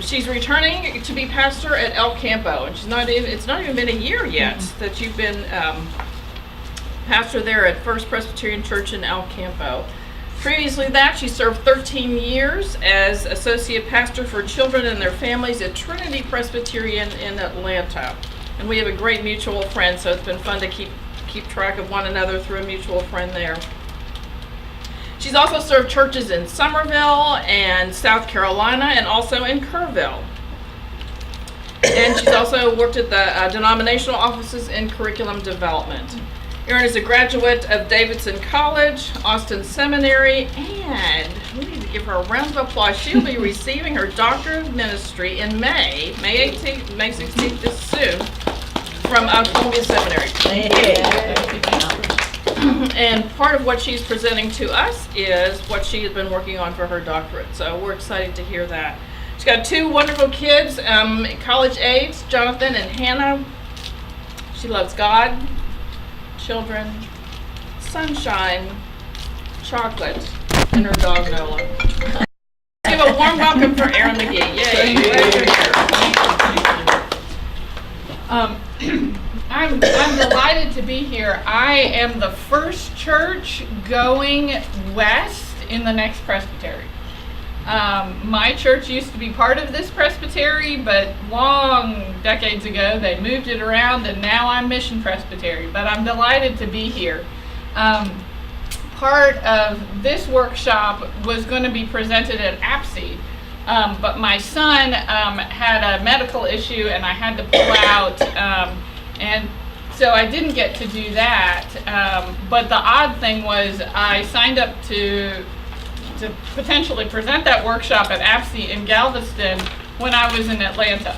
She's returning to be pastor at El Campo, and it's not even been a year yet that you've been pastor there at First Presbyterian Church in El Campo. Previously that, she served 13 years as associate pastor for children and their families at Trinity Presbyterian in Atlanta. And we have a great mutual friend, so it's been fun to keep track of one another through a mutual friend there. She's also served churches in Somerville and South Carolina, and also in Kerrville. And she's also worked at the denominational offices in curriculum development. Erin is a graduate of Davidson College, Austin Seminary, and we need to give her a round of applause. She'll be receiving her Doctorate of Ministry in May 16th, this soon, from Columbia Seminary. And part of what she's presenting to us is what she has been working on for her doctorate. So we're excited to hear that. She's got two wonderful kids, college age, Jonathan and Hannah. She loves God, children, sunshine, chocolate, and her dog Nola. Give a warm welcome for Erin McGee. Yay! Glad you're here. I'm delighted to be here. I am the first church going west in the next presbytery. My church used to be part of this presbytery, but long decades ago they moved it around, and now I'm Mission Presbytery. But I'm delighted to be here. Part of this workshop was going to be presented at APSE, but my son had a medical issue and I had to pull out, and so I didn't get to do that. But the odd thing was I signed up to potentially present that workshop at APSE in Galveston when I was in Atlanta,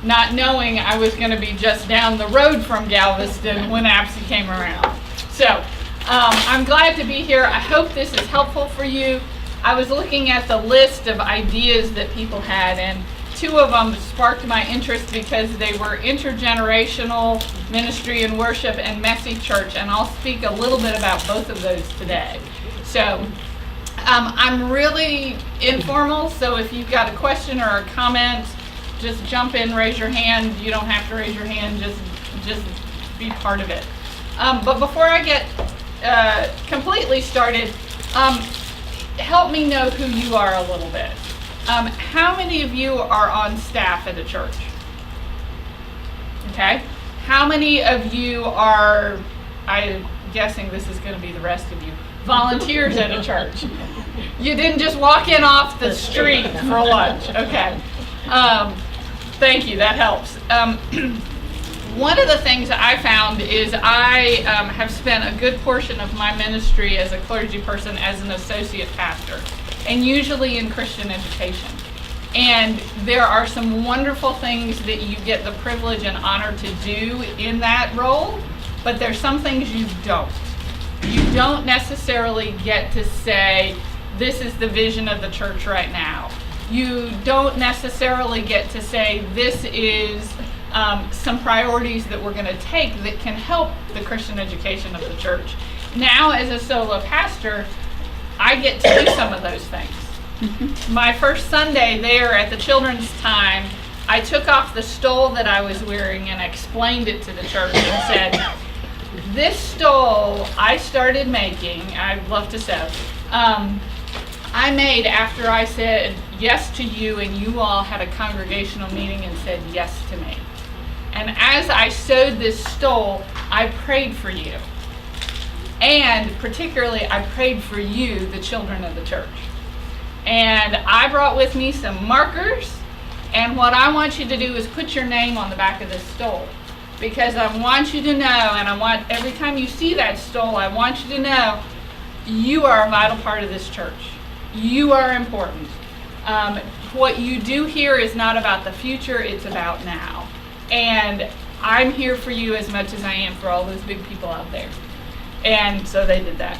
not knowing I was going to be just down the road from Galveston when APSE came around. So I'm glad to be here. I hope this is helpful for you. I was looking at the list of ideas that people had, and two of them sparked my interest because they were intergenerational ministry and worship and messy church, and I'll speak a little bit about both of those today. So I'm really informal, so if you've got a question or a comment, just jump in, raise your hand. You don't have to raise your hand, just be part of it. But before I get completely started, help me know who you are a little bit. How many of you are on staff at a church? Okay. How many of you are, I'm guessing this is going to be the rest of you, volunteers at a church? You didn't just walk in off the street for lunch. Okay. Thank you. That helps. One of the things I found is I have spent a good portion of my ministry as a clergy person as an associate pastor, and usually in Christian education. And there are some wonderful things that you get the privilege and honor to do in that role, but there's some things you don't. You don't necessarily get to say, this is the vision of the church right now. You don't necessarily get to say, this is some priorities that we're going to take that can help the Christian education of the church. Now, as a solo pastor, I get to do some of those things. My first Sunday there at the children's time, I took off the stole that I was wearing and explained it to the church and said, this stole I started making, I love to sew, I made after I said yes to you and you all had a congregational meeting and said yes to me. And as I sewed this stole, I prayed for you. And particularly, I prayed for you, the children of the church. And I brought with me some markers, and what I want you to do is put your name on the back of this stole. Because I want you to know, and I want every time you see that stole, I want you to know you are a vital part of this church. You are important. What you do here is not about the future, it's about now. And I'm here for you as much as I am for all those big people out there. And so they did that.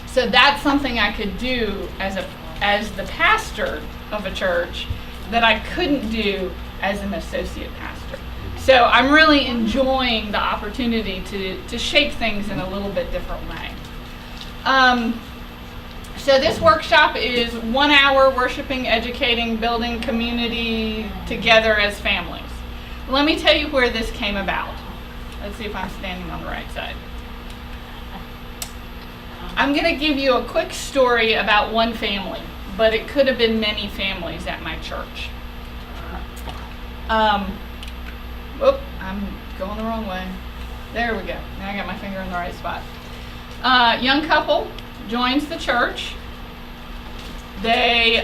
So that's something I could do as the pastor of a church that I couldn't do as an associate pastor. So I'm really enjoying the opportunity to shape things in a little bit different way. So this workshop is 1 hour worshiping, educating, building community together as families. Let me tell you where this came about. Let's see if I'm standing on the right side. I'm going to give you a quick story about one family, but it could have been many families at my church. Whoop, I'm going the wrong way. There we go. Now I got my finger in the right spot. Young couple joins the church. They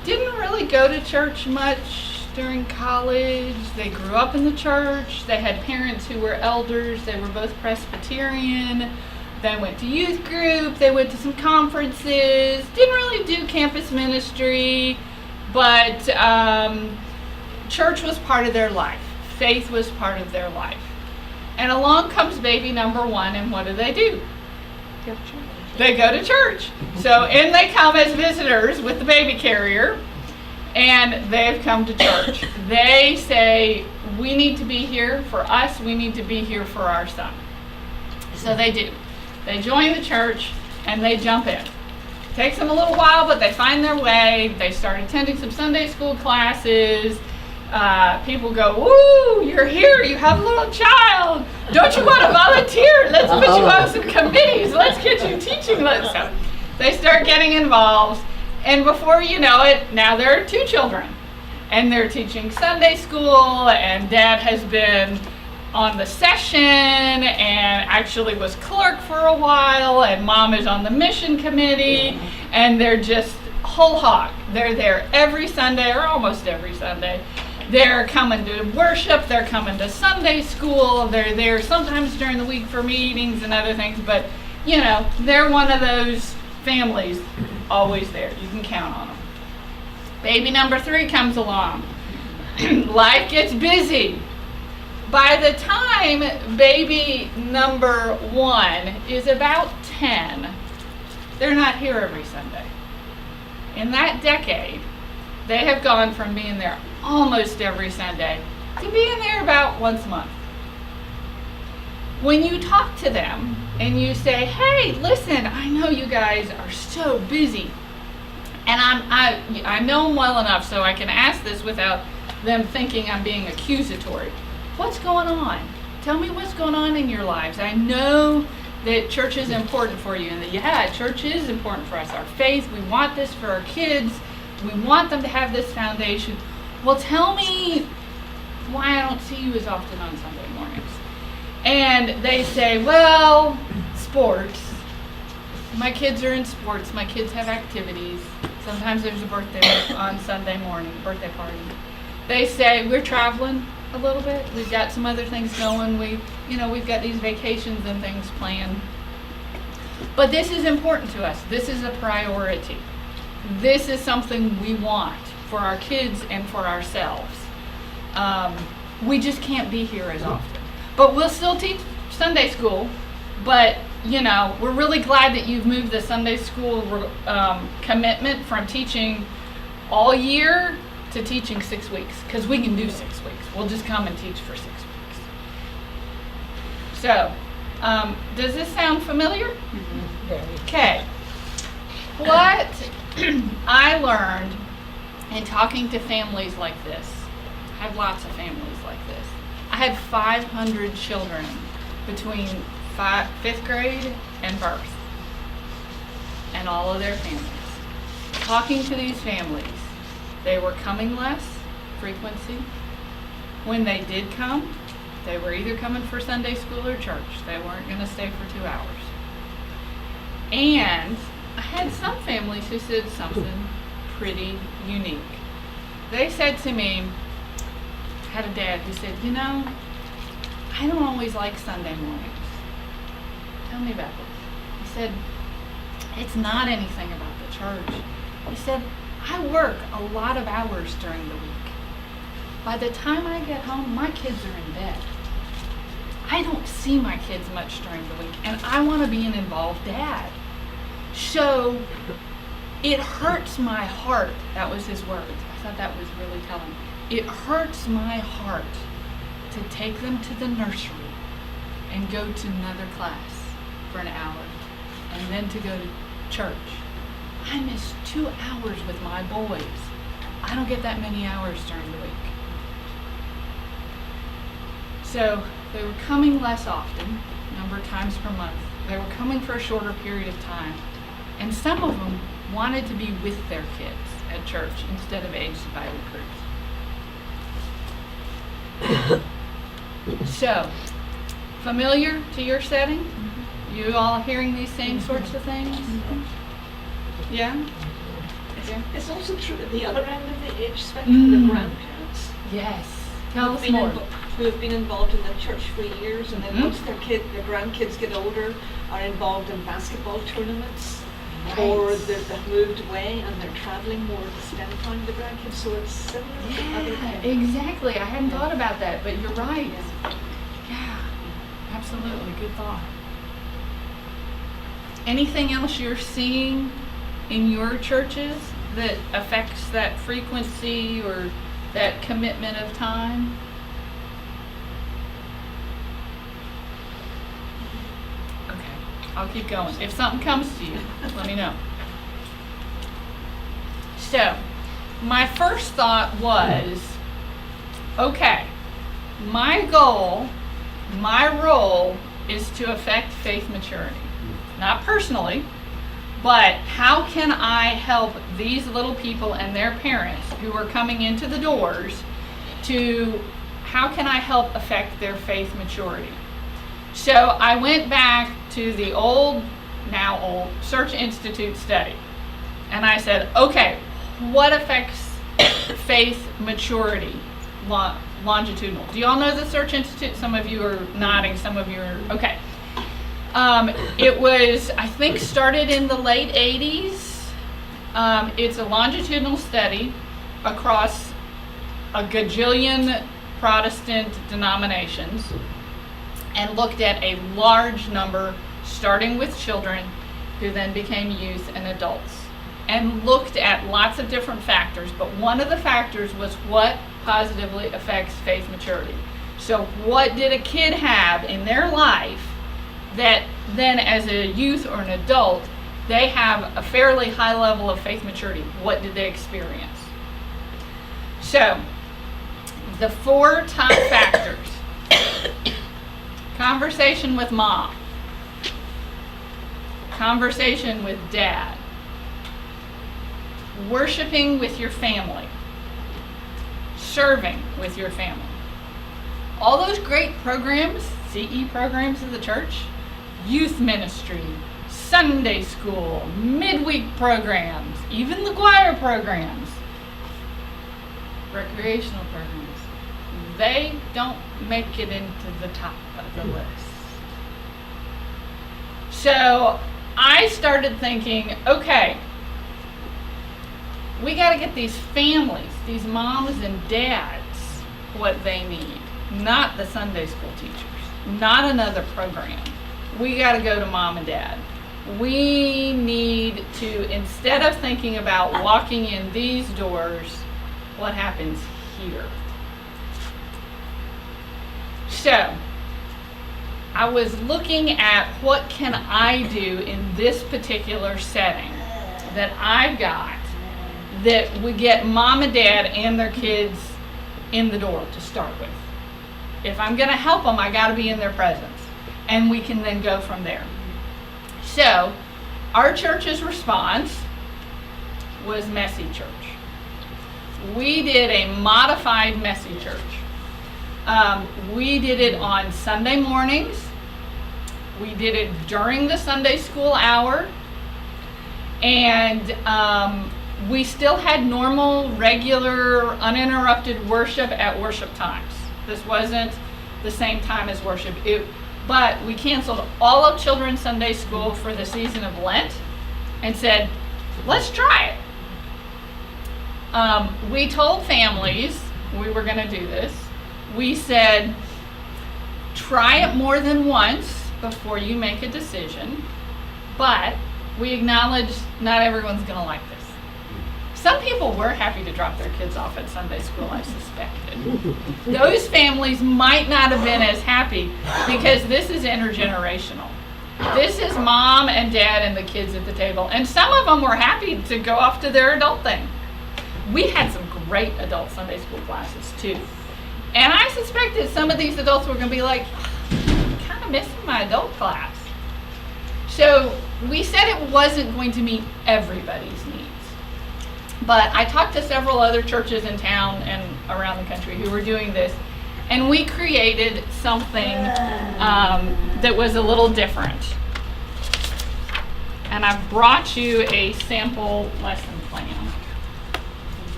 didn't really go to church much during college. They grew up in the church. They had parents who were elders. They were both Presbyterian. They went to youth group. They went to some conferences. Didn't really do campus ministry, but church was part of their life. Faith was part of their life. And along comes baby number one, and what do? They go to church. So in they come as visitors with the baby carrier, and they've come to church. They say, we need to be here for us, we need to be here for our son. So they do. They join the church, and they jump in. Takes them a little while, but they find their way. They start attending some Sunday school classes. People go, woo, you're here, you have a little child. Don't you want to volunteer? Let's put you on some committees. Let's get you teaching. So they start getting involved. And before you know it, now there are 2 children. And they're teaching Sunday school, and Dad has been on the session and actually was clerk for a while, and Mom is on the mission committee, and they're just whole hog. They're there every Sunday, or almost every Sunday. They're coming to worship, they're coming to Sunday school, they're there sometimes during the week for meetings and other things, but you know, they're one of those families always there. You can count on them. Baby number 3 comes along. Life gets busy. By the time baby number 1 is about 10, they're not here every Sunday. In that decade, they have gone from being there almost every Sunday to being there about once a month. When you talk to them and you say, hey, listen, I know you guys are so busy, and I know them well enough so I can ask this without them thinking I'm being accusatory. What's going on? Tell me what's going on in your lives. I know that church is important for you, and that, yeah, church is important for us. Our faith, we want this for our kids. We want them to have this foundation. Well, tell me why I don't see you as often on Sunday mornings. And they say, well, sports. My kids are in sports. My kids have activities. Sometimes there's a birthday on Sunday morning, birthday party. They say, we're traveling a little bit. We've got some other things going. We've got these vacations and things planned. But this is important to us. This is a priority. This is something we want for our kids and for ourselves. We just can't be here as often. But we'll still teach Sunday school. But, we're really glad that you've moved the Sunday school commitment from teaching all year to teaching 6 weeks. Because we can do 6 weeks. We'll just come and teach for 6 weeks. So, does this sound familiar? Mm-hmm. Okay. What I learned in talking to families like this, I have lots of families like this. I had 500 children between 5th grade and birth, and all of their families. Talking to these families, they were coming less frequency. When they did come, they were either coming for Sunday school or church. They weren't going to stay for 2 hours. And I had some families who said something pretty unique. They said to me, I had a dad who said, I don't always like Sunday mornings. Tell me about this. He said, it's not anything about the church. He said, I work a lot of hours during the week. By the time I get home, my kids are in bed. I don't see my kids much during the week, and I want to be an involved dad. So it hurts my heart. That was his words. I thought that was really telling. It hurts my heart to take them to the nursery and go to another class for an hour, and then to go to church I miss 2 hours with my boys. I don't get that many hours during the week. So they were coming less often, number of times per month. They were coming for a shorter period of time. And some of them wanted to be with their kids at church instead of age-divided groups. So, familiar to your setting? Mm-hmm. You all hearing these same sorts of things? Mm-hmm. Yeah? It's also true at the other end of the age spectrum, the grandparents. Yes. Tell us more. Who have been involved in the church for years, and then once their grandkids get older, are involved in basketball tournaments, or they've moved away and they're traveling more to spend time with the grandkids. So it's similar to other things. Exactly. I hadn't thought about that, but you're right. Yeah, absolutely. Good thought. Anything else you're seeing in your churches that affects that frequency or that commitment of time? Okay, I'll keep going. If something comes to you, let me know. So, my first thought was, okay, my goal, my role is to affect faith maturity. Not personally, but how can I help these little people and their parents who are coming into the doors how can I help affect their faith maturity? So I went back to the now old Search Institute study, and I said, okay, what affects faith maturity longitudinal? Do you all know the Search Institute? Some of you are nodding, some of you are, okay. It was, I think, started in the late 80s. It's a longitudinal study across a gajillion Protestant denominations and looked at a large number, starting with children, who then became youth and adults, and looked at lots of different factors, but one of the factors was what positively affects faith maturity. So what did a kid have in their life that then as a youth or an adult, they have a fairly high level of faith maturity? What did they experience? So, the 4 top factors. Conversation with mom. Conversation with dad. Worshiping with your family. Serving with your family. All those great programs, CE programs of the church, youth ministry, Sunday school, midweek programs, even the choir programs, recreational programs, they don't make it into the top of the list. So I started thinking, okay, we got to get these families, these moms and dads, what they need, not the Sunday school teachers, not another program. We got to go to mom and dad. We need to, instead of thinking about walking in these doors, what happens here? So, I was looking at what can I do in this particular setting that I've got that would get mom and dad and their kids in the door to start with. If I'm going to help them, I got to be in their presence. And we can then go from there. So, our church's response was Messy Church. We did a modified Messy Church. We did it on Sunday mornings. We did it during the Sunday school hour. And we still had normal, regular, uninterrupted worship at worship times. This wasn't the same time as worship. But we canceled all of children's Sunday school for the season of Lent and said, let's try it. We told families we were going to do this. We said, try it more than once before you make a decision, but we acknowledge not everyone's going to like this. Some people were happy to drop their kids off at Sunday school, I suspected. Those families might not have been as happy because this is intergenerational. This is mom and dad and the kids at the table. And some of them were happy to go off to their adult thing. We had some great adult Sunday school classes too. And I suspected some of these adults were going to be like, I'm kind of missing my adult class. So we said it wasn't going to meet everybody's needs. But I talked to several other churches in town and around the country who were doing this. And we created something that was a little different. And I've brought you a sample lesson plan.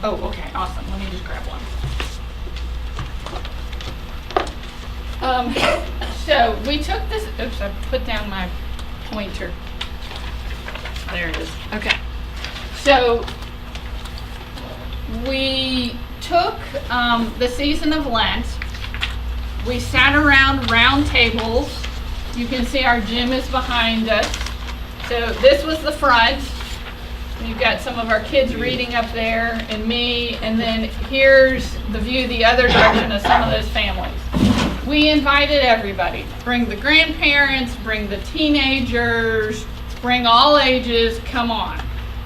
Oh, okay, awesome. Let me just grab one. So we took this, oops, I put down my pointer. There it is. Okay. So we took the season of Lent. We sat around round tables. You can see our gym is behind us. So this was the front. You've got some of our kids reading up there and me, and then here's the view the other direction of some of those families. We invited everybody. Bring the grandparents, bring the teenagers, bring all ages, come on.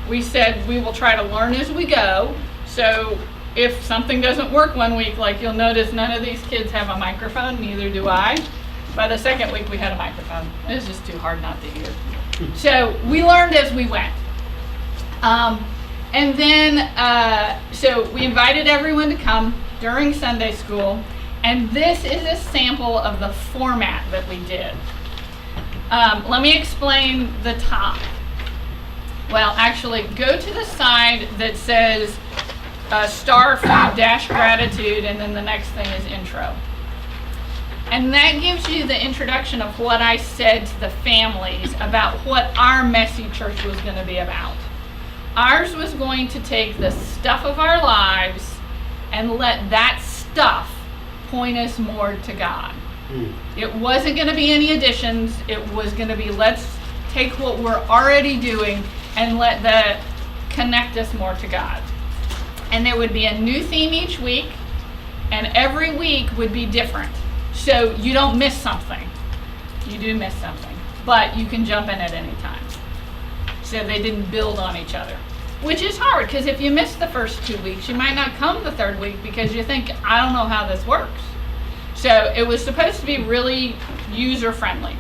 We said we will try to learn as we go. So if something doesn't work one week, like you'll notice none of these kids have a microphone, neither do I. By the second week we had a microphone. It was just too hard not to hear. So we learned as we went. And then, so we invited everyone to come during Sunday school, and this is a sample of the format that we did. Let me explain the top. Well, actually, go to the side that says star food dash gratitude, and then the next thing is intro. And that gives you the introduction of what I said to the families about what our messy church was going to be about. Ours was going to take the stuff of our lives and let that stuff point us more to God. It wasn't going to be any additions. It was going to be, let's take what we're already doing and let that connect us more to God. And there would be a new theme each week, and every week would be different. So you don't miss something. You do miss something, but you can jump in at any time. So they didn't build on each other, which is hard, because if you miss the first 2 weeks, you might not come the third week because you think, I don't know how this works. So it was supposed to be really user-friendly.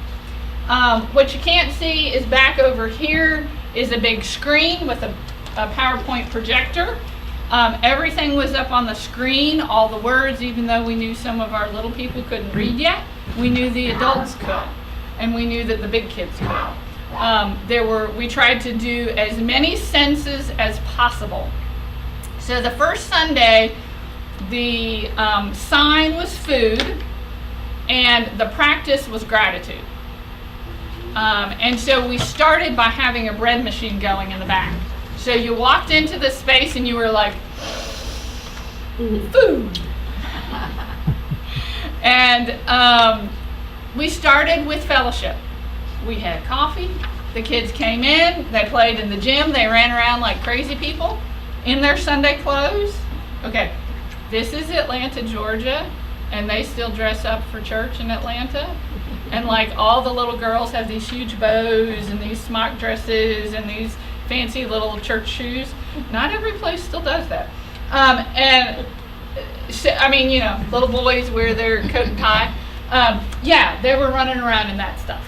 What you can't see is back over here is a big screen with a PowerPoint projector. Everything was up on the screen, all the words, even though we knew some of our little people couldn't read yet. We knew the adults could, and we knew that the big kids could. We tried to do as many senses as possible. So the first Sunday, the sign was food, and the practice was gratitude. And so we started by having a bread machine going in the back. So you walked into the space and you were like, food. And we started with fellowship. We had coffee. The kids came in. They played in the gym. They ran around like crazy people in their Sunday clothes. Okay, this is Atlanta, Georgia, and they still dress up for church in Atlanta. And like all the little girls have these huge bows and these smock dresses and these fancy little church shoes. Not every place still does that. And so, I mean, you know, little boys wear their coat and tie. Yeah, they were running around in that stuff.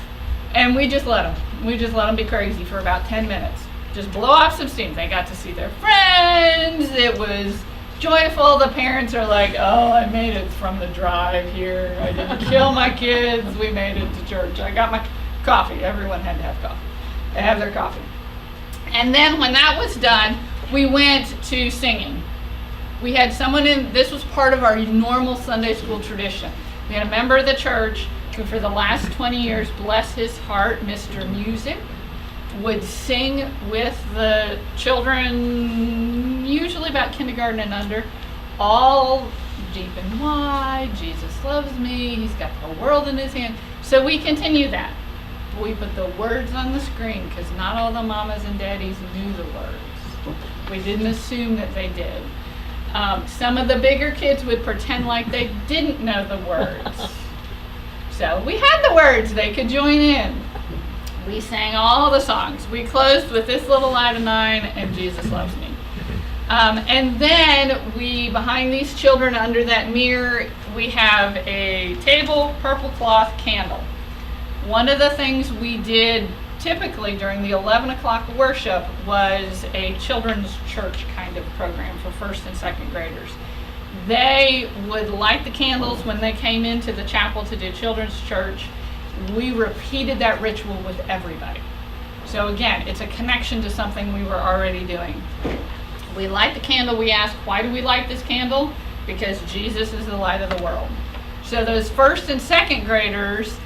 And we just let them. We just let them be crazy for about 10 minutes. Just blow off some steam. They got to see their friends. It was joyful. The parents are like, oh, I made it from the drive here. I didn't kill my kids. We made it to church. I got my coffee. Everyone had to have coffee. They have their coffee. And then when that was done, we went to singing. We had someone in, this was part of our normal Sunday school tradition. We had a member of the church who for the last 20 years, bless his heart, Mr. Music, would sing with the children, usually about kindergarten and under, all deep and wide, Jesus loves me, he's got the world in his hand. So we continue that. We put the words on the screen because not all the mamas and daddies knew the words. We didn't assume that they did. Some of the bigger kids would pretend like they didn't know the words. So we had the words, they could join in. We sang all the songs. We closed with This Little Light of Mine and Jesus Loves Me. And then behind these children under that mirror, we have a table, purple cloth candle. One of the things we did typically during the 11 o'clock worship was a children's church kind of program for first and second graders. They would light the candles when they came into the chapel to do children's church. We repeated that ritual with everybody. So again, it's a connection to something we were already doing. We light the candle. We ask, why do we light this candle? Because Jesus is the light of the world. So those first and second graders,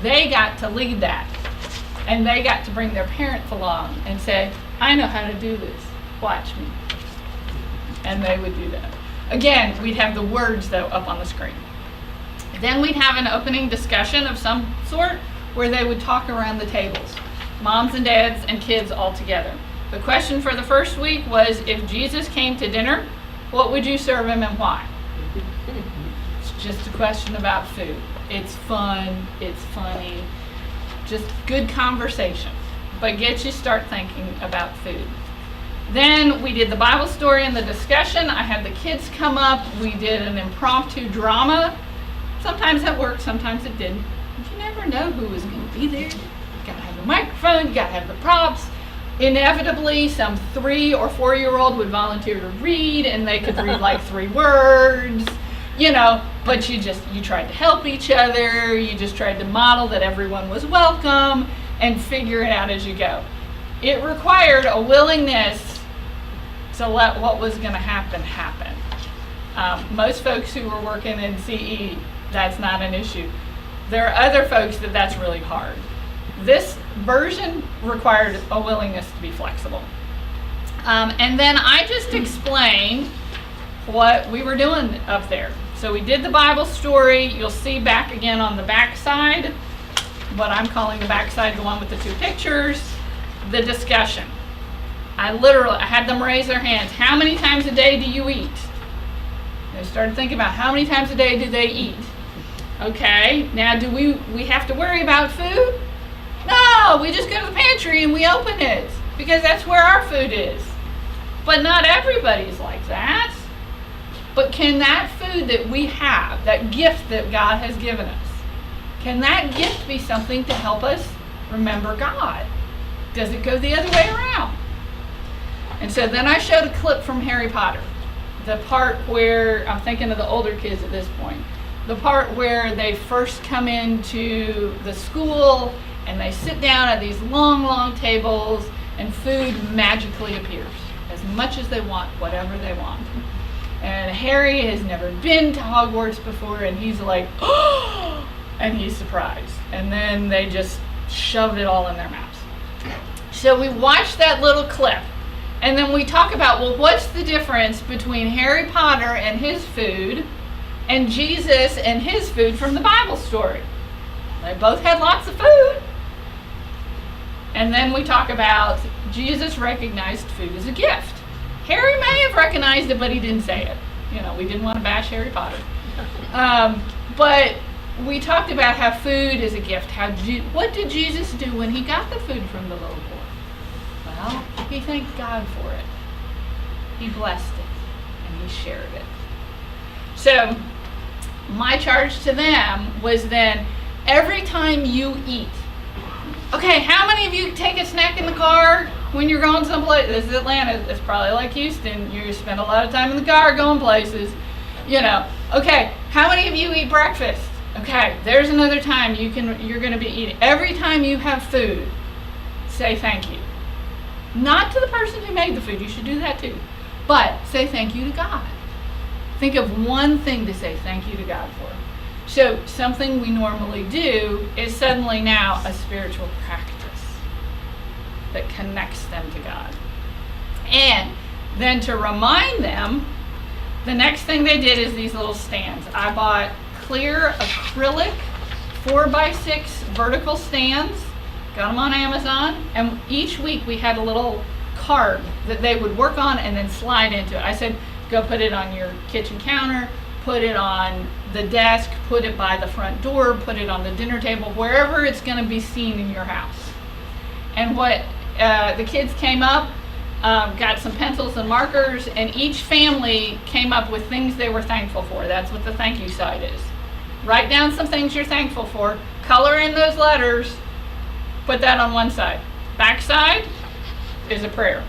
they got to lead that. And they got to bring their parents along and say, I know how to do this. Watch me. And they would do that. Again, we'd have the words, though, up on the screen. Then we'd have an opening discussion of some sort where they would talk around the tables. Moms and dads and kids all together. The question for the first week was, if Jesus came to dinner, what would you serve him and why? It's just a question about food. It's fun, it's funny, just good conversation, but get you start thinking about food. Then we did the Bible story and the discussion. I had the kids come up. We did an impromptu drama. Sometimes that worked, sometimes it didn't. You never know who was going to be there. You got to have the microphone, you got to have the props. Inevitably, some 3 or 4-year-old would volunteer to read, and they could read like 3 words, but you tried to help each other. You just tried to model that everyone was welcome and figure it out as you go. It required a willingness to let what was going to happen. Most folks who were working in CE, that's not an issue. There are other folks that's really hard. This version required a willingness to be flexible. And then I just explained what we were doing up there. So we did the Bible story. You'll see back again on the back side, what I'm calling the back side, the one with the 2 pictures, the discussion. I had them raise their hands. How many times a day do you eat? They started thinking about how many times a day do they eat. Okay, now do we have to worry about food? No, we just go to the pantry and we open it because that's where our food is. But not everybody's like that. But can that food that we have, that gift that God has given us, can that gift be something to help us remember God? Does it go the other way around? And so then I showed a clip from Harry Potter. The part where, I'm thinking of the older kids at this point, the part where they first come into the school and they sit down at these long, long tables and food magically appears. As much as they want, whatever they want. And Harry has never been to Hogwarts before and he's like, oh, and he's surprised. And then they just shoved it all in their mouths. So we watched that little clip. And then we talk about, well, what's the difference between Harry Potter and his food and Jesus and his food from the Bible story? They both had lots of food. And then we talk about Jesus recognized food as a gift. Harry may have recognized it, but he didn't say it. We didn't want to bash Harry Potter. But we talked about how food is a gift. What did Jesus do when he got the food from the little boy? Well, he thanked God for it. He blessed it, and he shared it. So my charge to them was then, every time you eat, okay, how many of you take a snack in the car when you're going someplace? This is Atlanta. It's probably like Houston. You spend a lot of time in the car going places. Okay, how many of you eat breakfast? Okay, there's another time you're going to be eating. Every time you have food, say thank you. Not to the person who made the food. You should do that too. But say thank you to God. Think of one thing to say thank you to God for. So something we normally do is suddenly now a spiritual practice that connects them to God. And then to remind them, the next thing they did is these little stands. I bought clear acrylic 4x6 vertical stands, got them on Amazon, and each week we had a little card that they would work on and then slide into it. I said, go put it on your kitchen counter, put it on the desk, put it by the front door, put it on the dinner table, wherever it's going to be seen in your house. And what the kids came up, got some pencils and markers, and each family came up with things they were thankful for. That's what the thank you side is. Write down some things you're thankful for, color in those letters, put that on one side. Back side is a prayer.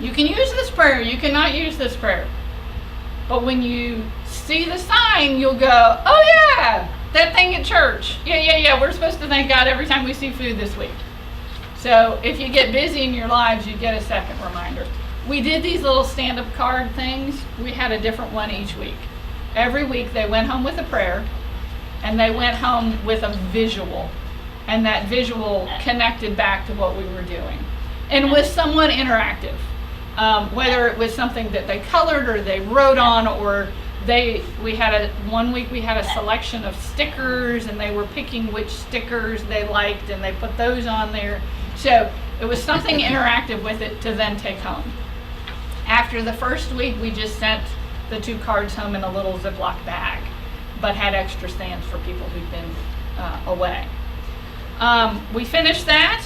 You can use this prayer, you cannot use this prayer. But when you see the sign, you'll go, oh yeah, that thing at church. Yeah, we're supposed to thank God every time we see food this week. So if you get busy in your lives, you get a second reminder. We did these little stand-up card things. We had a different one each week. Every week they went home with a prayer, and they went home with a visual. And that visual connected back to what we were doing. And was somewhat interactive. Whether it was something that they colored or they wrote on, or one week we had a selection of stickers, and they were picking which stickers they liked, and they put those on there. So it was something interactive with it to then take home. After the first week, we just sent the 2 cards home in a little Ziploc bag, but had extra stamps for people who'd been away. We finished that.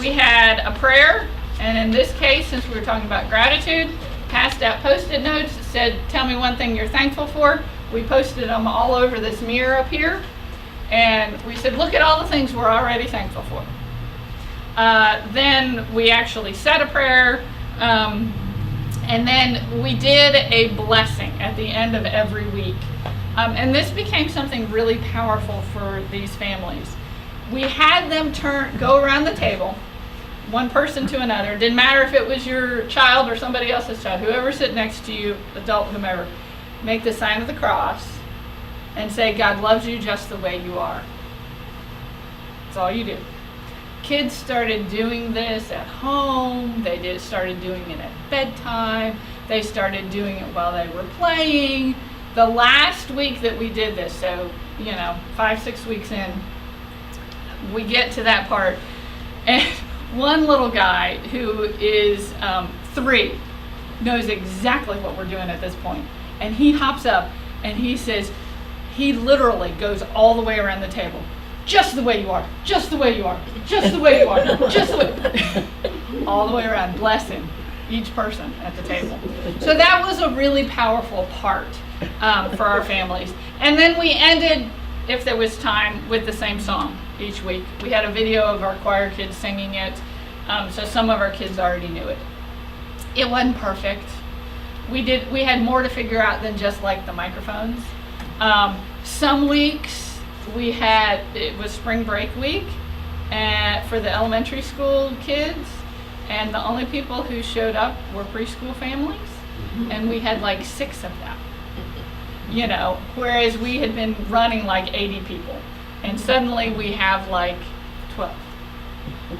We had a prayer, and in this case, since we were talking about gratitude, passed out Post-it notes that said, tell me one thing you're thankful for. We posted them all over this mirror up here, and we said, look at all the things we're already thankful for. Then we actually said a prayer, and then we did a blessing at the end of every week. And this became something really powerful for these families. We had them go around the table, one person to another. It didn't matter if it was your child or somebody else's child, whoever sit next to you, adult, whomever, make the sign of the cross and say, God loves you just the way you are. That's all you do. Kids started doing this at home. They started doing it at bedtime. They started doing it while they were playing. The last week that we did this, so 5-6 weeks in, we get to that part, and one little guy who is 3 knows exactly what we're doing at this point, and he hops up and he says, he literally goes all the way around the table, just the way you are, just the way you are, just the way you are, just the way, all the way around, blessing each person at the table. So that was a really powerful part for our families. And then we ended, if there was time, with the same song each week. We had a video of our choir kids singing it, so some of our kids already knew it. It wasn't perfect. We had more to figure out than just like the microphones. Some weeks it was spring break week for the elementary school kids, and the only people who showed up were preschool families, and we had like 6 of them. Whereas we had been running like 80 people, and suddenly we have like 12.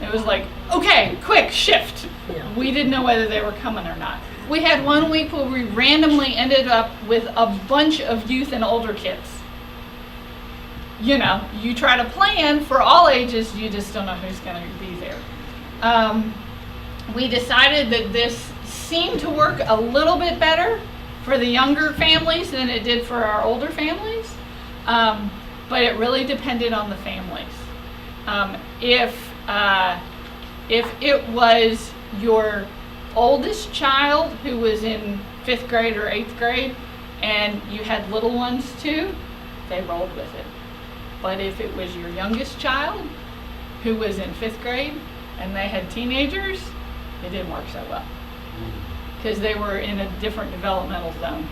It was like, okay, quick, shift. Yeah. We didn't know whether they were coming or not. We had one week where we randomly ended up with a bunch of youth and older kids. You try to plan for all ages, you just don't know who's going to be there. We decided that this seemed to work a little bit better for the younger families than it did for our older families, but it really depended on the families. If it was your oldest child who was in 5th grade or 8th grade and you had little ones too, they rolled with it. But if it was your youngest child who was in 5th grade and they had teenagers, it didn't work so well because they were in a different developmental zone.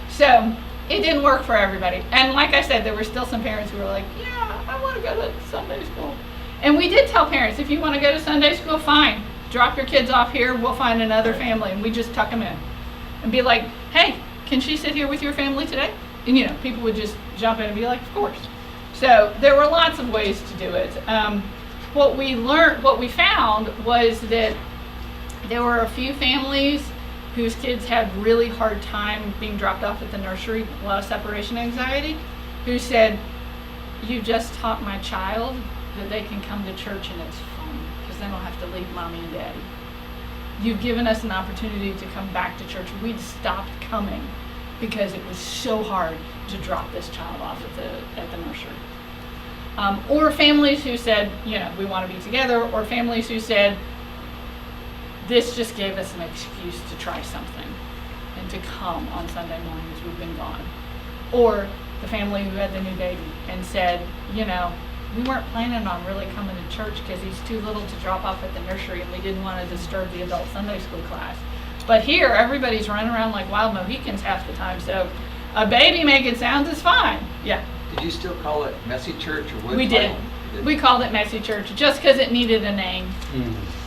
So it didn't work for everybody. And like I said, there were still some parents who were like, yeah, I want to go to Sunday school. And we did tell parents, if you want to go to Sunday school, fine. Drop your kids off here, we'll find another family. And we just tuck them in and be like, hey, can she sit here with your family today? And people would just jump in and be like, of course. So there were lots of ways to do it. What we found was that there were a few families whose kids had really hard time being dropped off at the nursery, a lot of separation anxiety, who said, you just taught my child that they can come to church and it's fun because they don't have to leave mommy and daddy. You've given us an opportunity to come back to church. We'd stopped coming because it was so hard to drop this child off at the nursery. or families who said, we want to be together, or families who said, this just gave us an excuse to try something and to come on Sunday mornings, we've been gone. Or the family who had the new baby and said, we weren't planning on really coming to church because he's too little to drop off at the nursery and we didn't want to disturb the adult Sunday school class. But here, everybody's running around like wild Mohicans half the time, so a baby making sounds is fine. Yeah. Did you still call it Messy Church, or what? We did. We called it Messy Church just because it needed a name.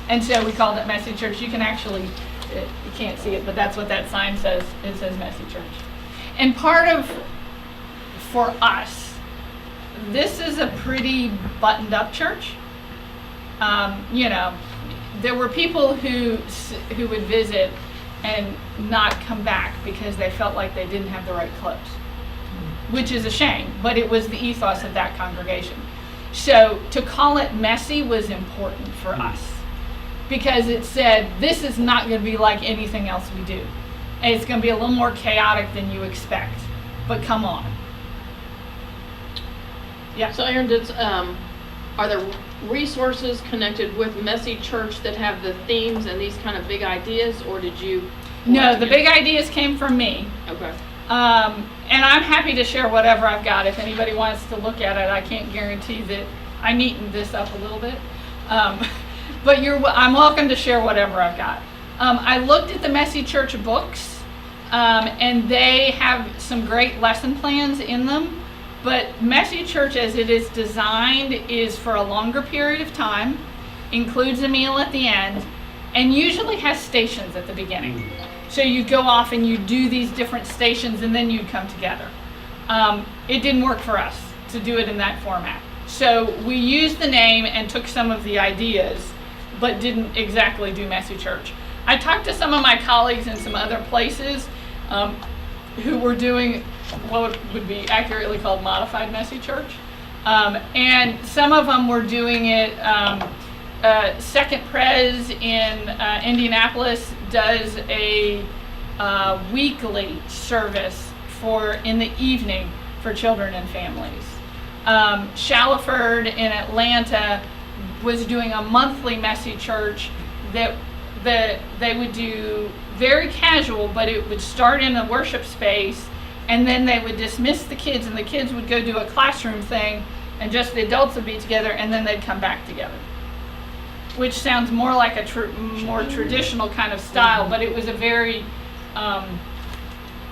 And so we called it Messy Church. You can actually, you can't see it, but that's what that sign says. It says Messy Church. And for us, this is a pretty buttoned up church. There were people who would visit and not come back because they felt like they didn't have the right clothes, which is a shame, but it was the ethos of that congregation. So to call it messy was important for us because it said, this is not going to be like anything else we do. And it's going to be a little more chaotic than you expect, but come on. Yeah. So Erin, are there resources connected with Messy Church that have the themes and these kind of big ideas, or did you? No, the big ideas came from me. Okay. And I'm happy to share whatever I've got. If anybody wants to look at it, I can't guarantee that I neatened this up a little bit. But I'm welcome to share whatever I've got. I looked at the Messy Church books, and they have some great lesson plans in them. But Messy Church, as it is designed, is for a longer period of time, includes a meal at the end, and usually has stations at the beginning. So you go off and you do these different stations, and then you'd come together. It didn't work for us to do it in that format. So we used the name and took some of the ideas, but didn't exactly do Messy Church. I talked to some of my colleagues in some other places who were doing what would be accurately called modified Messy Church. And some of them were doing it, Second Pres in Indianapolis does a weekly service in the evening for children and families. Shallowford in Atlanta was doing a monthly Messy Church that they would do very casual, but it would start in a worship space, and then they would dismiss the kids, and the kids would go do a classroom thing, and just the adults would be together, and then they'd come back together. Which sounds more like a more traditional kind of style, but it was a very,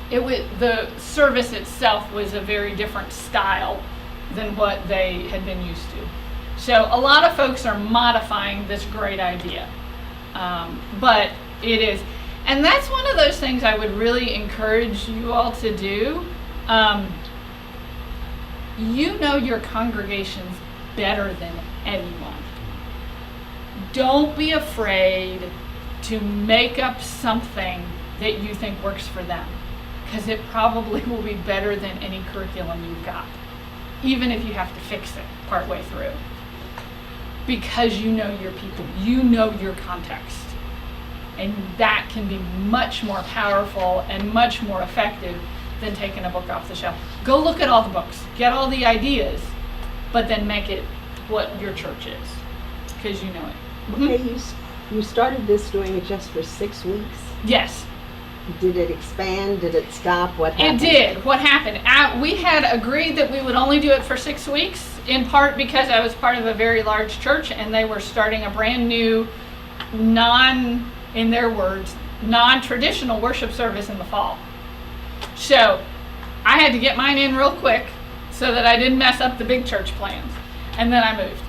the service itself was a very different style than what they had been used to. So a lot of folks are modifying this great idea, but it is. And that's one of those things I would really encourage you all to do. You know your congregations better than anyone. Don't be afraid to make up something that you think works for them, because it probably will be better than any curriculum you've got, even if you have to fix it partway through. Because you know your people, you know your context. And that can be much more powerful and much more effective than taking a book off the shelf. Go look at all the books, get all the ideas, but then make it what your church is, because you know it. Okay, you started this doing it just for 6 weeks? Yes. Did it expand? Did it stop? What happened? It did. What happened? We had agreed that we would only do it for 6 weeks, in part because I was part of a very large church and they were starting a brand new, in their words, non-traditional worship service in the fall. So I had to get mine in real quick so that I didn't mess up the big church plans. And then I moved.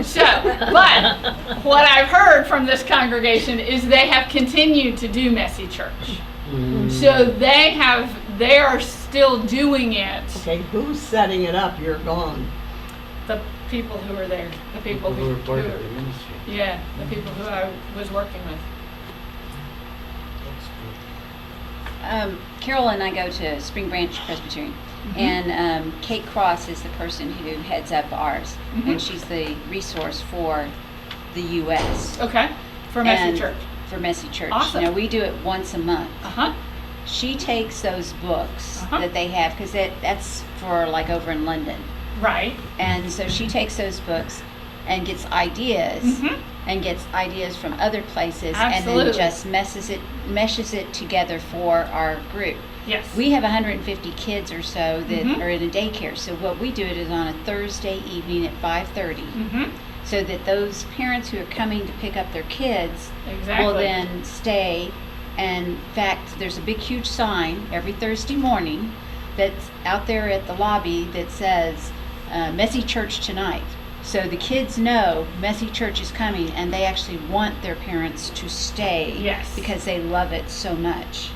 So, but what I've heard from this congregation is they have continued to do Messy Church. So they are still doing it. Okay, who's setting it up? You're gone. The people who are there, the people who were part of the ministry. Yeah, the people who I was working with. Carol and I go to Spring Branch Presbyterian, and Kate Cross is the person who heads up ours, and she's the resource for the U.S. Okay, for Messy And Church. For Messy Church. Awesome. Now, we do it once a month. Uh-huh. She takes those books Uh-huh. that they have, because that's for like over in London. Right. And so she takes those books and gets ideas Mhm. and gets ideas from other places Absolutely. and then just meshes it together for our group. Yes. We have 150 kids or so that Mhm. are in a daycare. So what we do it is on a Thursday evening at 5:30, Mhm. so that those parents who are coming to pick up their kids Exactly. will then stay. And in fact, there's a big, huge sign every Thursday morning that's out there at the lobby that says, Messy Church tonight. So the kids know Messy Church is coming, and they actually want their parents to stay. Yes. Because they love it so much.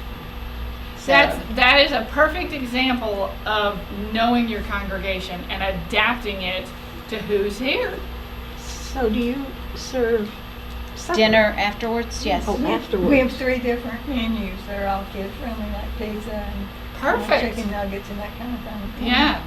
So, That is a perfect example of knowing your congregation and adapting it to who's here. So do you serve supper? dinner afterwards, yes. Oh, We have afterwards. 3 different menus. They're all kid friendly, like pizza and Perfect. chicken nuggets and that kind of thing. Yeah.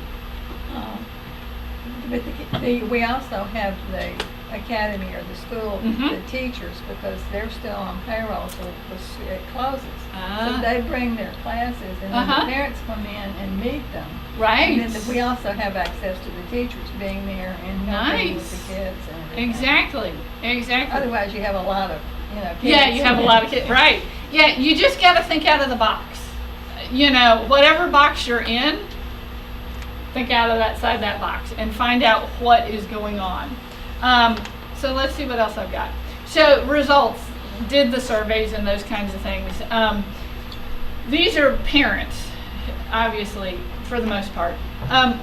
But we also have the academy or the school, Mhm. the teachers, because they're still on payroll, so it closes. Ah. So they bring their classes, and then Uh-huh. the parents come in and meet them. Right. And then we also have access to the teachers being there and helping with Nice. the kids and everything. Exactly. Otherwise, you have a lot of, kids. Yeah, you have a lot of kids. Right. Yeah, you just got to think out of the box. Whatever box you're in, think out of that box and find out what is going on. So let's see what else I've got. So results, did the surveys and those kinds of things. These are parents, obviously, for the most part.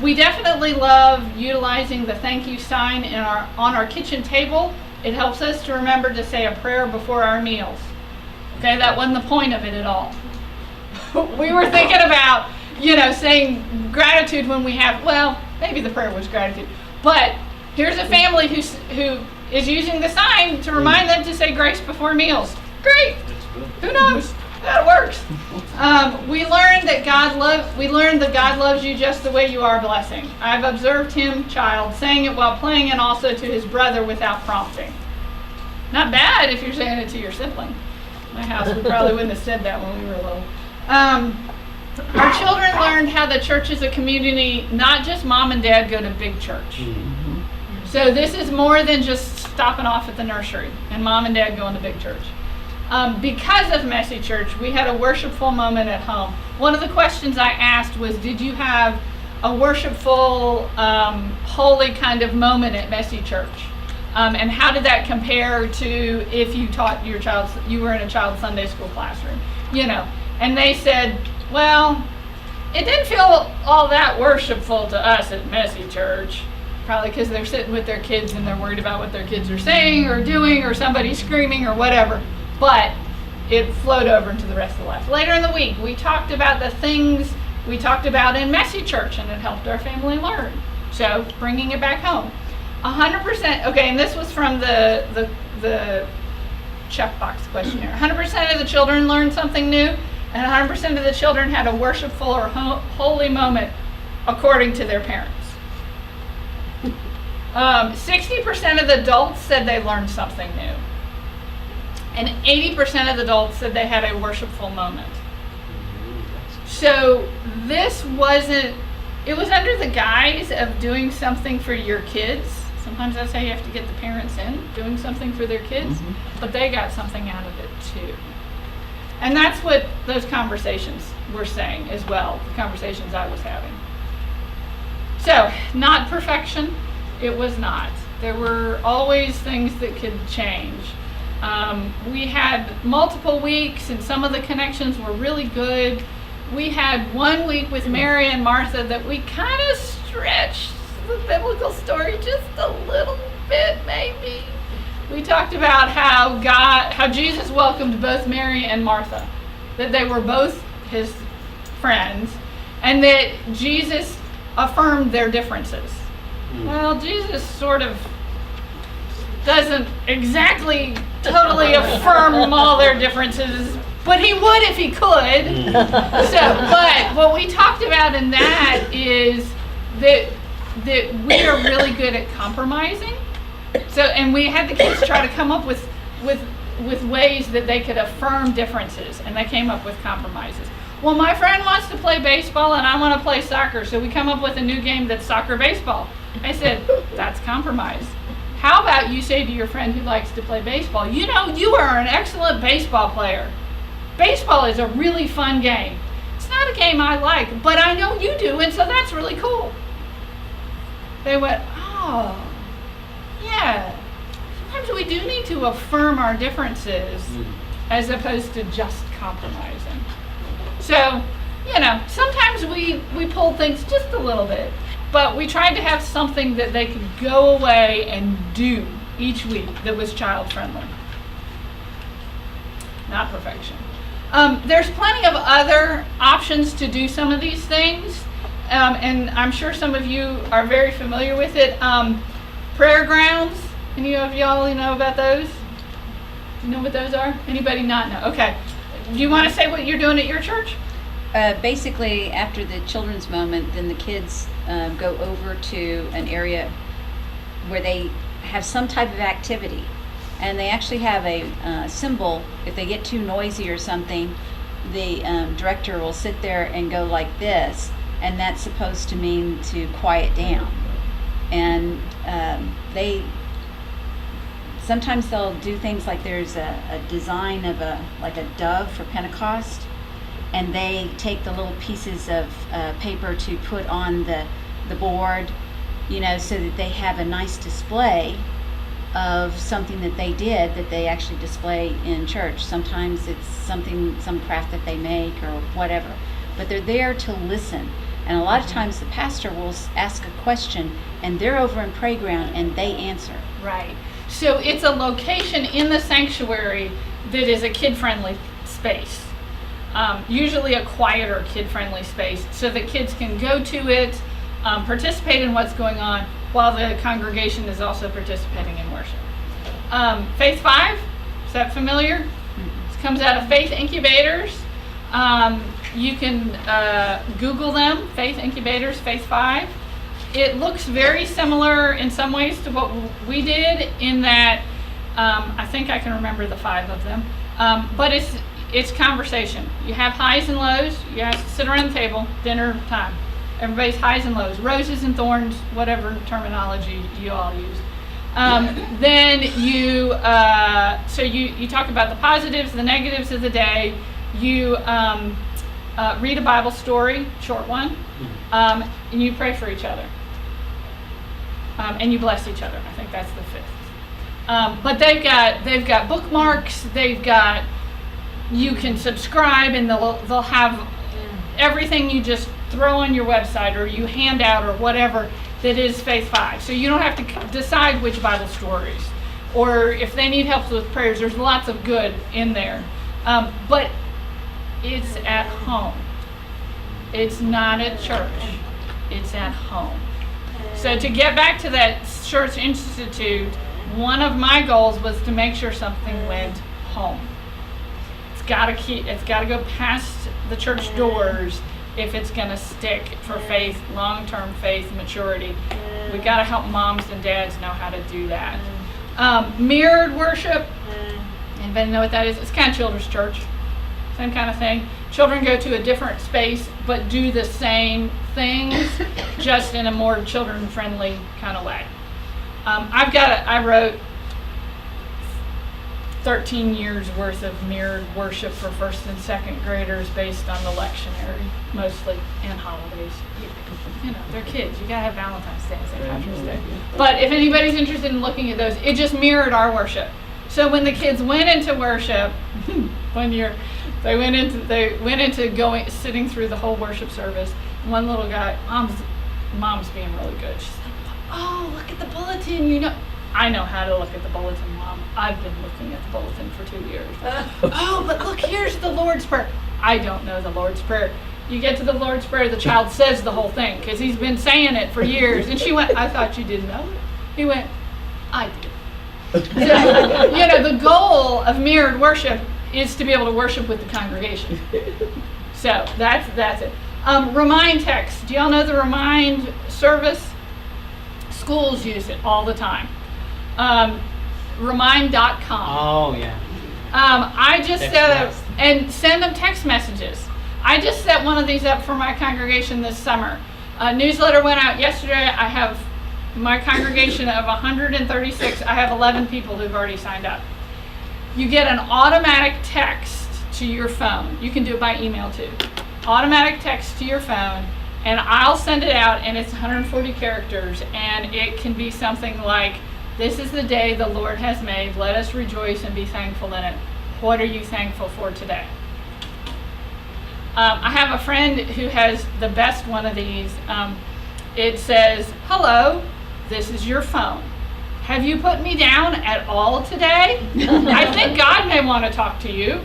We definitely love utilizing the thank you sign on our kitchen table. It helps us to remember to say a prayer before our meals. Okay, that wasn't the point of it at all. We were thinking about, saying gratitude when we have, well, maybe the prayer was gratitude, but here's a family who is using the sign to remind them to say grace before meals. Great. Who knows? That works. We learned that God loves you just the way you are. Blessing. I've observed him, child, saying it while playing and also to his brother without prompting. Not bad if you're saying it to your sibling. My house, we probably wouldn't have said that when we were little. Our children learned how the church is a community, not just mom and dad go to big church. So this is more than just stopping off at the nursery and mom and dad going to big church. Because of Messy Church, we had a worshipful moment at home. One of the questions I asked was, did you have a worshipful, holy kind of moment at Messy Church? And how did that compare to if you taught you were in a child's Sunday school classroom? And they said, well, it didn't feel all that worshipful to us at Messy Church. Probably because they're sitting with their kids and they're worried about what their kids are saying or doing or somebody screaming or whatever. But it flowed over into the rest of the life. Later in the week, we talked about the things we talked about in Messy Church, and it helped our family learn. So bringing it back home. 100%, okay, and this was from the checkbox questionnaire. 100% of the children learned something new, and 100% of the children had a worshipful or holy moment according to their parents. 60% of the adults said they learned something new. And 80% of the adults said they had a worshipful moment. So this it was under the guise of doing something for your kids. Sometimes that's how you have to get the parents in, doing something for their kids. But they got something out of it too. And that's what those conversations were saying as well, the conversations I was having. So, not perfection. It was not. There were always things that could change. We had multiple weeks, and some of the connections were really good. We had 1 week with Mary and Martha that we kind of stretched the biblical story just a little bit, maybe. We talked about how Jesus welcomed both Mary and Martha, that they were both his friends, and that Jesus affirmed their differences. Well, Jesus sort of doesn't exactly totally affirm all their differences, but he would if he could. But what we talked about in that is that we are really good at compromising. So, and we had the kids try to come up with ways that they could affirm differences, and they came up with compromises. Well, my friend wants to play baseball and I want to play soccer, so we come up with a new game that's soccer baseball. I said, that's compromise. How about you say to your friend who likes to play baseball, you know, you are an excellent baseball player. Baseball is a really fun game. It's not a game I like, but I know you do, and so that's really cool. They went, oh, yeah. Sometimes we do need to affirm our differences as opposed to just compromising. So, you know, sometimes we pull things just a little bit, but we tried to have something that they could go away and do each week that was child friendly. Not perfection. There's plenty of other options to do some of these things, and I'm sure some of you are very familiar with it. Prayer grounds, any of y'all know about those? Do you know what those are? Anybody not know? Okay. Do you want to say what you're doing at your church? Basically, after the children's moment, then the kids go over to an area where they have some type of activity. And they actually have a symbol. If they get too noisy or something, the director will sit there and go like this, and that's supposed to mean to quiet down. And sometimes they'll do things like there's a design of like a dove for Pentecost, and they take the little pieces of paper to put on the board, you know, so that they have a nice display of something that they did that they actually display in church. Sometimes it's some craft that they make or whatever, but they're there to listen. And a lot of times the pastor will ask a question and they're over in prayer ground and they answer. Right. So it's a location in the sanctuary that is a kid-friendly space. Usually a quieter kid-friendly space so that kids can go to it, participate in what's going on, while the congregation is also participating in worship. Faith 5, is that familiar? This comes out of Faith Incubators. You can Google them, Faith Incubators, Faith 5. It looks very similar in some ways to what we did in that, I think I can remember the 5 of them, but it's conversation. You have highs and lows, you have to sit around the table, dinner time. Everybody's highs and lows, roses and thorns, whatever terminology you all use. Then you talk about the positives, the negatives of the day. You read a Bible story, short one, and you pray for each other. And you bless each other. I think that's the 5th. But they've got bookmarks. You can subscribe, and they'll have everything you just throw on your website or you hand out or whatever that is Faith 5. So you don't have to decide which Bible stories. Or if they need help with prayers, there's lots of good in there. But it's at home. It's not at church. It's at home. So to get back to that Church Institute, one of my goals was to make sure something went home. It's got to go past the church doors if it's going to stick for faith, long-term faith maturity. We got to help moms and dads know how to do that. Mirrored worship. Anybody know what that is? It's kind of children's church. Same kind of thing. Children go to a different space but do the same things, just in a more children-friendly kind of way. I wrote 13 years worth of mirrored worship for first and second graders based on the lectionary, mostly, and holidays. You know, they're kids. You gotta have Valentine's Day and St. Patrick's Day. But if anybody's interested in looking at those, it just mirrored our worship. So when the kids went into worship, one year, they went into sitting through the whole worship service. One little guy, mom's being really good. She's like, "Oh, look at the bulletin, you know." I know how to look at the bulletin, Mom. I've been looking at the bulletin for 2 years. Oh, but look, here's the Lord's Prayer. I don't know the Lord's Prayer. You get to the Lord's Prayer, the child says the whole thing because he's been saying it for years. And she went, "I thought you didn't know it." He went, "I did." So, you know, the goal of mirrored worship is to be able to worship with the congregation. So that's it. Remind text. Do y'all know the Remind service? Schools use it all the time. Remind.com. Oh, yeah. I just Text set up blast. and send them text messages. I just set one of these up for my congregation this summer. A newsletter went out yesterday. I have my congregation of 136. I have 11 people who've already signed up. You get an automatic text to your phone. You can do it by email too. Automatic text to your phone, and I'll send it out, and it's 140 characters, and it can be something like, "This is the day the Lord has made. Let us rejoice and be thankful in it. What are you thankful for today?" I have a friend who has the best one of these. It says, "Hello, this is your phone. Have you put me down at all today? I think God may want to talk to you."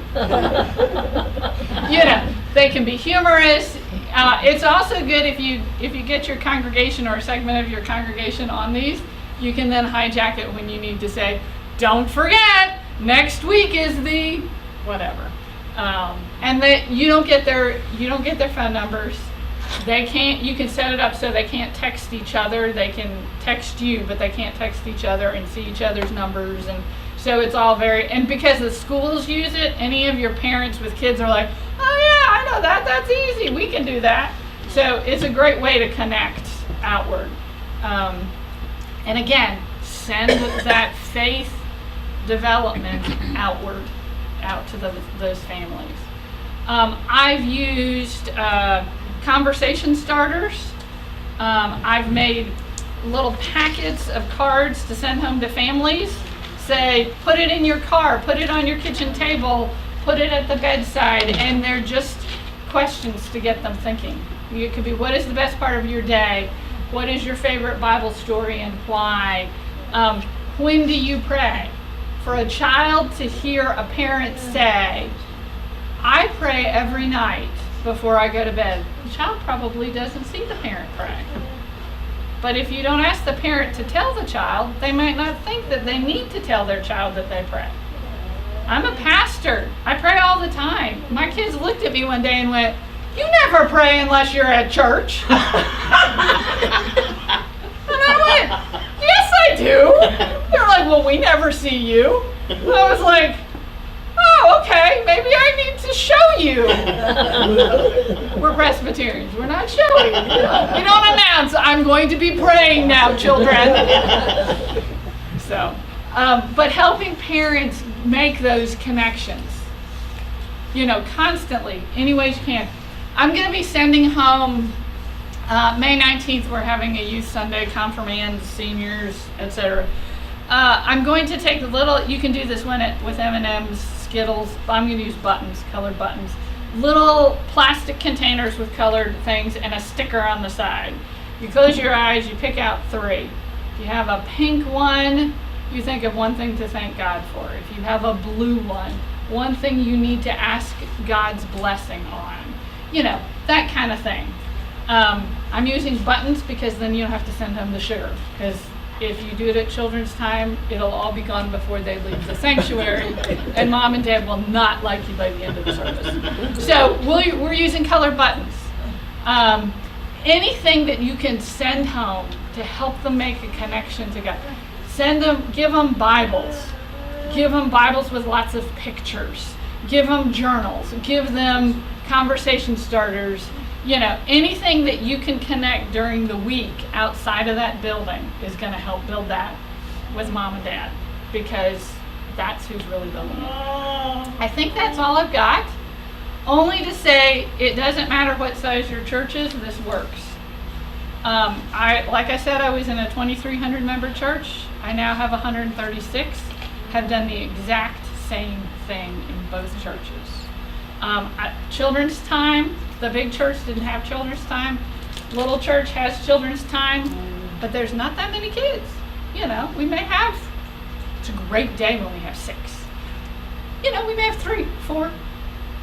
You know, they can be humorous. It's also good if you get your congregation or a segment of your congregation on these. You can then hijack it when you need to say, "Don't forget, next week is the whatever," and that you don't get their phone numbers. They can't. You can set it up so they can't text each other. They can text you, but they can't text each other and see each other's numbers. And so it's all and because the schools use it, any of your parents with kids are like, "Oh yeah, I know that. That's easy. We can do that." So it's a great way to connect outward. And again, send that faith development outward, out to those families. I've used conversation starters. I've made little packets of cards to send home to families. Say, put it in your car, put it on your kitchen table, put it at the bedside, and they're just questions to get them thinking. It could be, what is the best part of your day? What is your favorite Bible story and why? When do you pray? For a child to hear a parent say, "I pray every night before I go to bed," the child probably doesn't see the parent pray. But if you don't ask the parent to tell the child, they might not think that they need to tell their child that they pray. I'm a pastor. I pray all the time. My kids looked at me one day and went, "You never pray unless you're at church." And I went, "Yes, I do." They're like, "Well, we never see you." I was like, "Oh, okay, maybe I need to show you." We're Presbyterians. We're not showing. We don't announce, "I'm going to be praying now, children." So, but helping parents make those connections, constantly, any ways you can. I'm going to be sending home, May 19th, we're having a youth Sunday, confirmands, seniors, etc. I'm going to take you can do this with M&Ms, Skittles. I'm going to use buttons, colored buttons. Little plastic containers with colored things and a sticker on the side. You close your eyes, you pick out 3. If you have a pink one, you think of one thing to thank God for. If you have a blue one thing you need to ask God's blessing on. That kind of thing. I'm using buttons because then you don't have to send home the sugar. Because if you do it at children's time, it'll all be gone before they leave the sanctuary, and Mom and Dad will not like you by the end of the service. So we're using colored buttons. Anything that you can send home to help them make a connection to God. Give them Bibles. Give them Bibles with lots of pictures. Give them journals. Give them conversation starters. Anything that you can connect during the week outside of that building is going to help build that with Mom and Dad, because that's who's really building it. I think that's all I've got. Only to say, it doesn't matter what size your church is, this works. Like I said, I was in a 2,300 member church. I now have 136. Have done the exact same thing in both churches. Children's time, the big church didn't have children's time. Little church has children's time, but there's not that many kids. We may have, it's a great day when we have 6. We may have 3, 4.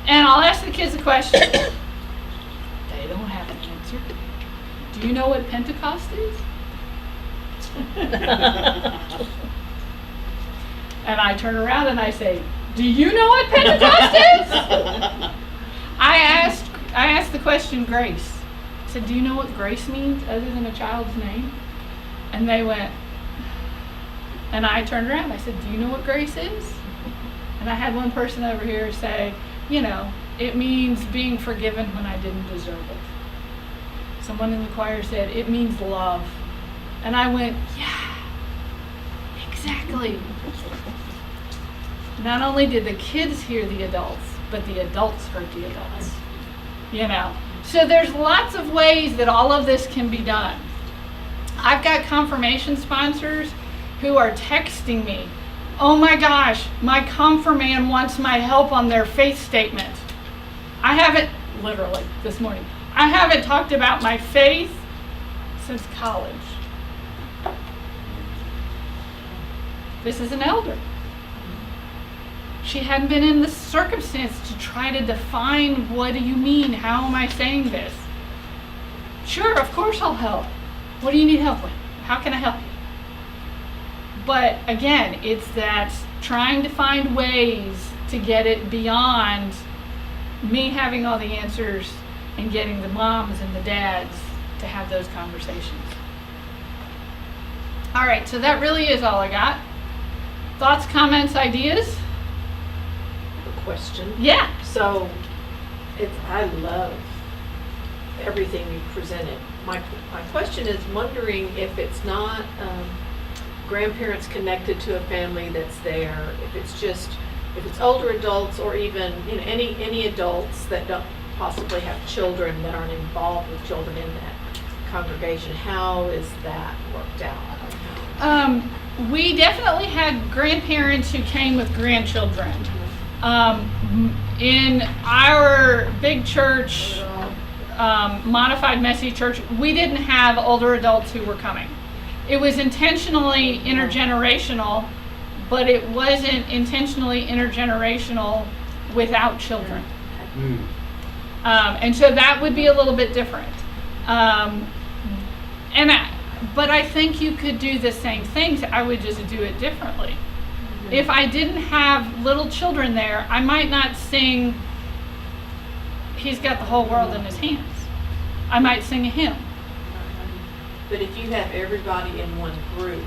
And I'll ask the kids a question. They don't have an answer. Do you know what Pentecost is? And I turn around and I say, "Do you know what Pentecost is?" I asked the question grace. I said, "Do you know what grace means other than a child's name?" And they went, and I turned around. I said, "Do you know what grace is?" And I had one person over here say, it means being forgiven when I didn't deserve it. Someone in the choir said, it means love. And I went, yeah, exactly. Not only did the kids hear the adults, but the adults heard the adults. You know? So there's lots of ways that all of this can be done. I've got confirmation sponsors who are texting me, oh my gosh, my confirmand wants my help on their faith statement. I haven't, literally this morning, I haven't talked about my faith since college. This is an elder. She hadn't been in the circumstance to try to define, what do you mean? How am I saying this? Sure, of course I'll help. What do you need help with? How can I help you? But again, it's that trying to find ways to get it beyond me having all the answers and getting the moms and the dads to have those conversations. All right, so that really is all I got. Thoughts, comments, ideas? Question. Yeah. So, I love everything you presented. My question is wondering if it's not grandparents connected to a family that's there, if it's older adults or even any adults that don't possibly have children that aren't involved with children in that congregation. How is that worked out? We definitely had grandparents who came with grandchildren. In our big church, modified messy church, we didn't have older adults who were coming. It was intentionally intergenerational, but it wasn't intentionally intergenerational without children. And so that would be a little bit different. But I think you could do the same things. I would just do it differently. If I didn't have little children there, I might not sing, He's Got the Whole World in His Hands. I might sing a hymn. But if you have everybody in one group,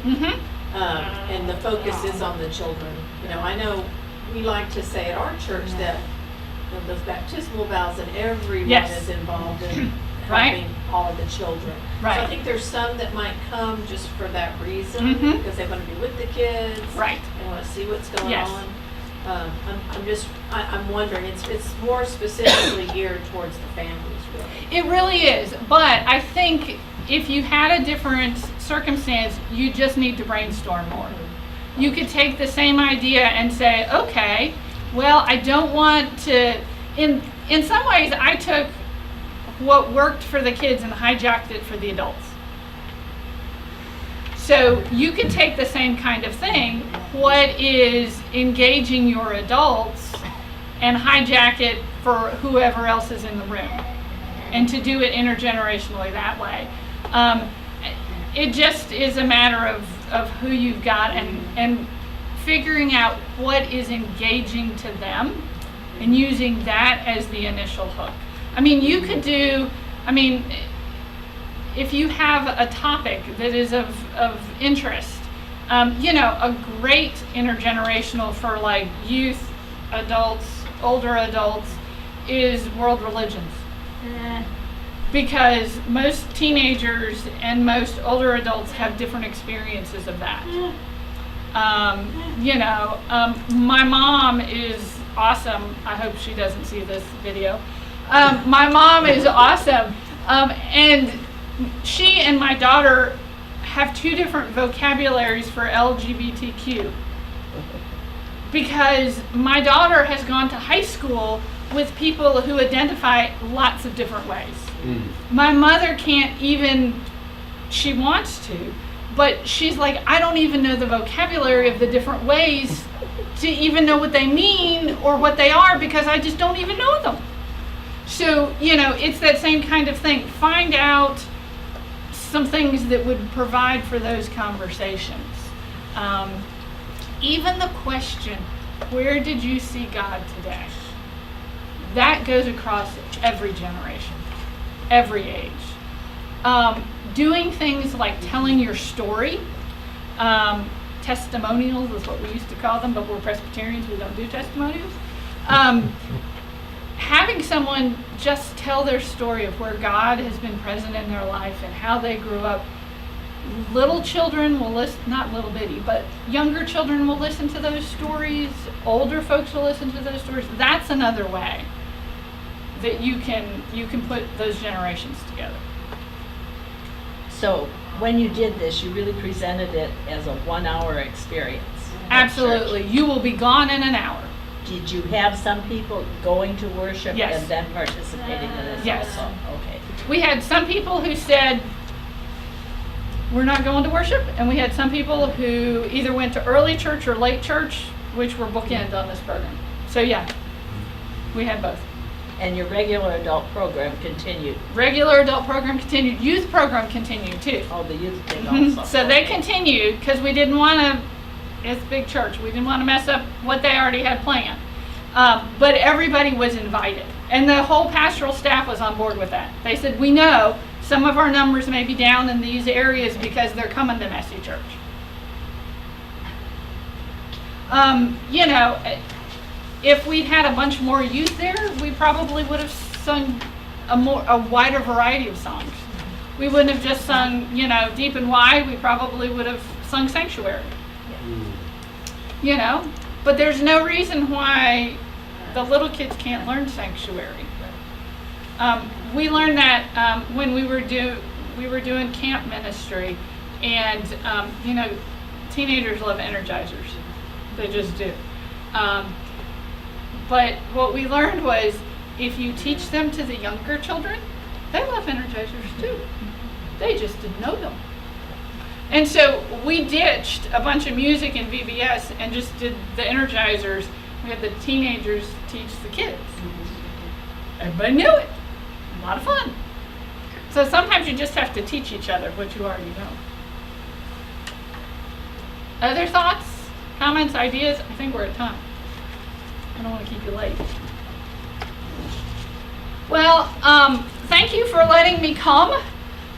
and the focus is on the children, I know we like to say at our church that those baptismal vows and everyone is involved in helping all of the children. Right. So I think there's some that might come just for that reason, because they want to be with the kids. Right. They want to see what's going on. I'm wondering, it's more specifically geared towards the families, really. It really is, but I think if you had a different circumstance, you just need to brainstorm more. You could take the same idea and say, okay, well, I don't want to, in some ways, I took what worked for the kids and hijacked it for the adults. So you can take the same kind of thing, what is engaging your adults, and hijack it for whoever else is in the room, and to do it intergenerationally that way. It just is a matter of who you've got and figuring out what is engaging to them and using that as the initial hook. I mean, you could do, if you have a topic that is of interest, a great intergenerational for like youth, adults, older adults is world religions. Because most teenagers and most older adults have different experiences of that. My mom is awesome. I hope she doesn't see this video. My mom is awesome. And she and my daughter have two different vocabularies for LGBTQ. Because my daughter has gone to high school with people who identify lots of different ways. My mother can't even, she wants to, but she's like, I don't even know the vocabulary of the different ways to even know what they mean or what they are, because I just don't even know them. So, it's that same kind of thing. Find out some things that would provide for those conversations. Even the question, where did you see God today? That goes across every generation, every age. Doing things like telling your story, testimonials is what we used to call them, but we're Presbyterians, we don't do testimonials. Having having someone just tell their story of where God has been present in their life and how they grew up. Little children will listen, not little bitty, but younger children will listen to those stories. Older folks will listen to those stories. That's another way that you can put those generations together. So when you did this, you really presented it as a 1-hour experience. at Absolutely. church. You will be gone in an hour. Did you have some people going to worship Yes. and then participating in this Yes. also? Okay. We had some people who said, we're not going to worship, and we had some people who either went to early church or late church, which were bookend on this program. So yeah, we had both. And your regular adult program continued? Regular adult program continued, youth program continued too. Oh, the youth thing Mhm. also? So they Okay. continued because we didn't want to, it's a big church, we didn't want to mess up what they already had planned. But everybody was invited, and the whole pastoral staff was on board with that. They said, we know some of our numbers may be down in these areas because they're coming to Messy Church. You know, if we'd had a bunch more youth there, we probably would have sung a wider variety of songs. We wouldn't have just sung, you know, Deep and Wide. We probably would have sung Sanctuary. You know, but there's no reason why the little kids can't learn Sanctuary. We learned that when we were doing camp ministry, and you know, teenagers love energizers. They just do. But what we learned was, if you teach them to the younger children, they love energizers too. They just didn't know them. And so we ditched a bunch of music in VBS and just did the energizers. We had the teenagers teach the kids. Everybody knew it. A lot of fun. So sometimes you just have to teach each other what you already know. Other thoughts, comments, ideas? I think we're at time. I don't want to keep you late. Well, thank you for letting me come.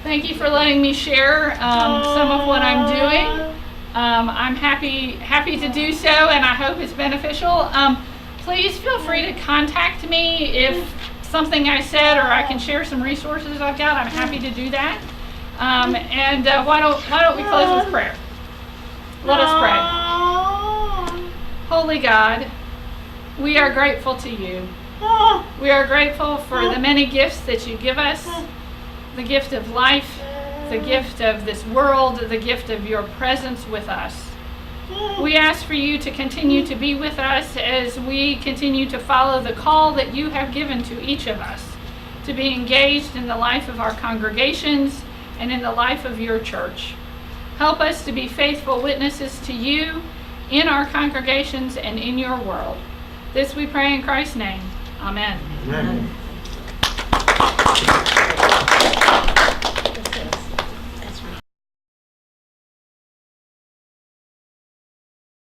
Thank you for letting me share some of what I'm doing. I'm happy to do so, and I hope it's beneficial. Please feel free to contact me if something I said, or I can share some resources I've got. I'm happy to do that. And why don't we close with prayer? Let us pray. Holy God, we are grateful to you. We are grateful for the many gifts that you give us, the gift of life, the gift of this world, the gift of your presence with us. We ask for you to continue to be with us as we continue to follow the call that you have given to each of us, to be engaged in the life of our congregations and in the life of your church. Help us to be faithful witnesses to you in our congregations and in your world. This we pray in Christ's name. Amen. Amen.